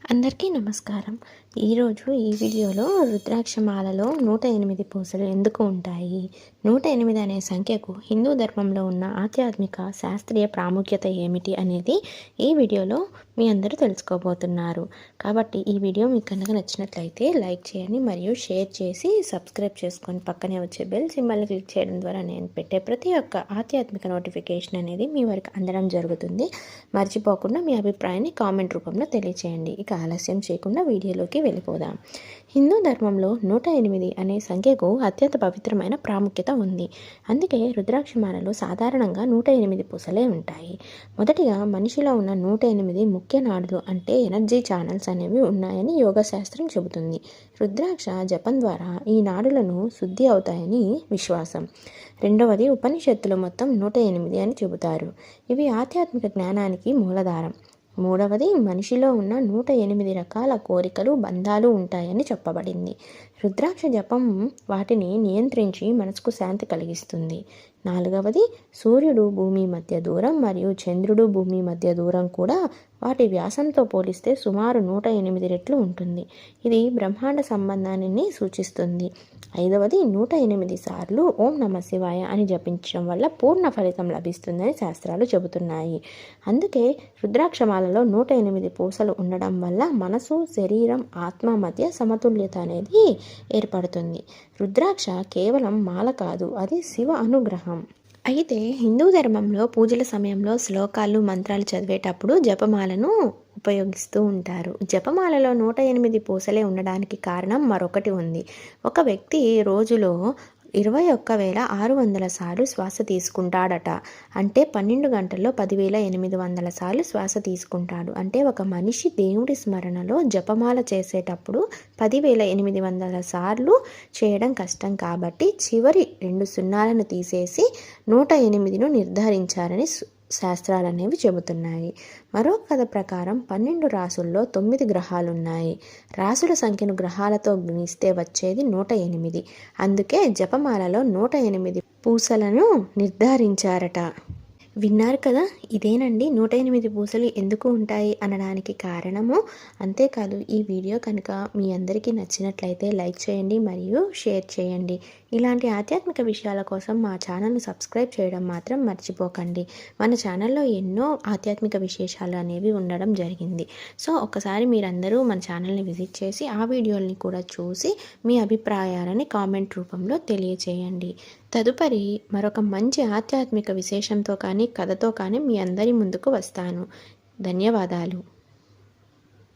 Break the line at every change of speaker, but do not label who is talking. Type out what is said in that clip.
అందరికీ నమస్కారం. ఈరోజు ఈ వీడియోలో రుద్రాక్షమాలలో 108 పూసలు ఎందుకు ఉంటాయి, 108 అనే సంఖ్యకు హిందూ ధర్మంలో ఉన్న ఆధ్యాత్మిక శాస్త్రీయ ప్రాముఖ్యత ఏమిటి అనేది ఈ వీడియోలో మీ అందరూ తెలుసుకోబోతున్నారు. కాబట్టి ఈ వీడియో మీకు కనుక నచ్చినట్లయితే లైక్ చేయండి మరియు షేర్ చేసి సబ్స్క్రైబ్ చేసుకొని పక్కనే వచ్చే బెల్ సింబల్ని క్లిక్ చేయడం ద్వారా నేను పెట్టే ప్రతి ఒక్క ఆధ్యాత్మిక నోటిఫికేషన్ అనేది మీ వరకు అందడం జరుగుతుంది. మర్చిపోకుండా మీ అభిప్రాయాన్ని కామెంట్ రూపంలో తెలియచేయండి. ఇక ఆలస్యం చేయకుండా వీడియోలోకి వెళ్ళిపోదాం. హిందూ ధర్మంలో 108 అనే సంఖ్యకు అత్యంత పవిత్రమైన ప్రాముఖ్యత ఉంది. అందుకే రుద్రాక్షమాలలో సాధారణంగా 108 పూసలే ఉంటాయి. మొదటిగా మనిషిలో ఉన్న 108 ముఖ్య నాడులు అంటే ఎనర్జీ ఛానల్స్ అనేవి ఉన్నాయని యోగ శాస్త్రం చెబుతుంది. రుద్రాక్ష జపం ద్వారా ఈ నాడులను శుద్ధి అవుతాయని విశ్వాసం. రెండవది ఉపనిషత్తులు మొత్తం 108 అని చెబుతారు. ఇవి ఆధ్యాత్మిక జ్ఞానానికి మూలధారం. మూడవది మనిషిలో ఉన్న 108 రకాల కోరికలు బంధాలు ఉంటాయని చెప్పబడింది. రుద్రాక్ష జపం వాటిని నియంత్రించి మనసుకు శాంతి కలిగిస్తుంది. నాలుగవది సూర్యుడు భూమి మధ్య దూరం మరియు చంద్రుడు భూమి మధ్య దూరం కూడా వాటి వ్యాసంతో పోలిస్తే సుమారు 108 రెట్లు ఉంటుంది. ఇది బ్రహ్మాండ సంబంధాన్ని సూచిస్తుంది. ఐదవది 108 సార్లు ఓం నమ శివాయ అని జపించడం వల్ల పూర్ణ ఫలితం లభిస్తుందని శాస్త్రాలు చెబుతున్నాయి. అందుకే రుద్రాక్షమాలలో 108 పూసలు ఉండడం వల్ల మనసు, శరీరం, ఆత్మ మధ్య సమతుల్యత అనేది ఏర్పడుతుంది. రుద్రాక్ష కేవలం మాల కాదు, అది శివ అనుగ్రహం. అయితే హిందూ ధర్మంలో పూజల సమయంలో శ్లోకాలు, మంత్రాలు చదివేటప్పుడు జపమాలను ఉపయోగిస్తూ ఉంటారు. జపమాలలో 108 పూసలే ఉండడానికి కారణం మరొకటి ఉంది. ఒక వ్యక్తి రోజులో 21,600 సార్లు శ్వాస తీసుకుంటాడట. అంటే 12 గంటల్లో 10,800 సార్లు శ్వాస తీసుకుంటాడు. అంటే ఒక మనిషి దేవుడి స్మరణలో జపమాల చేసేటప్పుడు 10,800 సార్లు చేయడం కష్టం. కాబట్టి చివరి 2 సున్నాలను తీసేసి 108ను నిర్ధారించారని శాస్త్రాలు అనేవి చెబుతున్నాయి. మరో కథ ప్రకారం 12 రాసుల్లో 9 గ్రహాలున్నాయి. రాసుల సంఖ్యను గ్రహాలతో గుణిస్తే వచ్చేది 108. అందుకే జపమాలలో 108 పూసలను నిర్ధారించారట. విన్నారు కదా, ఇదేనండి 108 పూసలు ఎందుకు ఉంటాయి అనడానికి కారణము. అంతేకాదు, ఈ వీడియో కనుక మీ అందరికీ నచ్చినట్లయితే లైక్ చేయండి మరియు షేర్ చేయండి. ఇలాంటి ఆధ్యాత్మిక విషయాల కోసం మా ఛానల్ను సబ్స్క్రైబ్ చేయడం మాత్రం మర్చిపోకండి. మన ఛానల్లో ఎన్నో ఆధ్యాత్మిక విశేషాలు అనేవి ఉండడం జరిగింది. సో ఒకసారి మీరందరూ మన ఛానల్ని విజిట్ చేసి ఆ వీడియోల్ని కూడా చూసి మీ అభిప్రాయాలని కామెంట్ రూపంలో తెలియచేయండి. తదుపరి మరొక మంచి ఆధ్యాత్మిక విశేషంతో కానీ కథతో కానీ మీ అందరి ముందుకు వస్తాను. ధన్యవాదాలు.